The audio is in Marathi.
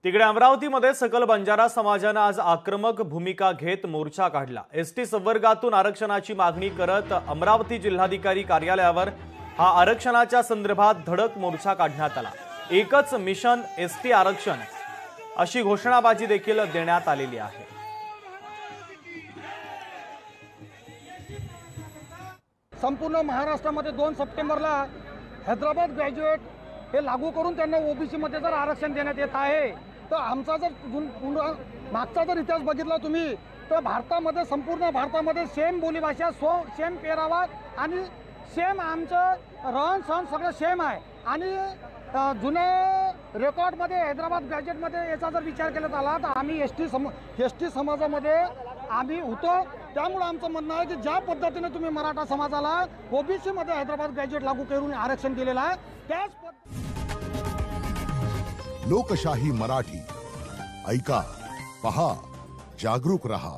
तिकडे अमरावतीमध्ये सकल बंजारा समाजाने आज आक्रमक भूमिका घेत मोर्चा काढला। एसटी संवर्गातून आरक्षणाची मागणी करत अमरावती जिल्हाधिकारी कार्यालयावर हा आरक्षणाच्या संदर्भात धडक मोर्चा काढण्यात आला। एकच मिशन एसटी आरक्षण अशी घोषणाबाजी देखील देण्यात आलेली आहे। संपूर्ण महाराष्ट्रामध्ये 2 सप्टेंबरला हैदराबाद ग्रॅज्युएट हे लागू करून त्यांना ओबीसी मध्ये जर आरक्षण देण्यात येत आहे, तर आमचा जर मागचा जर इतिहास बघितला तुम्ही तर भारतामध्ये संपूर्ण भारतामध्ये सेम बोलीभाषा सेम पेहरावा आणि सेम आमचं रहन सहन सगळं सेम आहे। आणि जुन्या रेकॉर्डमध्ये हैदराबाद ग्रॅज्युएटमध्ये याचा जर विचार केला आला तर आम्ही एसटी समाजामध्ये आम्ही होतो। त्यामुळे आमचं म्हणणं आहे की ज्या पद्धतीने तुम्ही मराठा समाजाला ओबीसी मध्ये हैदराबाद ग्रॅज्युएट लागू करून आरक्षण दिलेलं आहे त्याच लोकशाही मराठी ऐका, पहा, जागरूक रहा।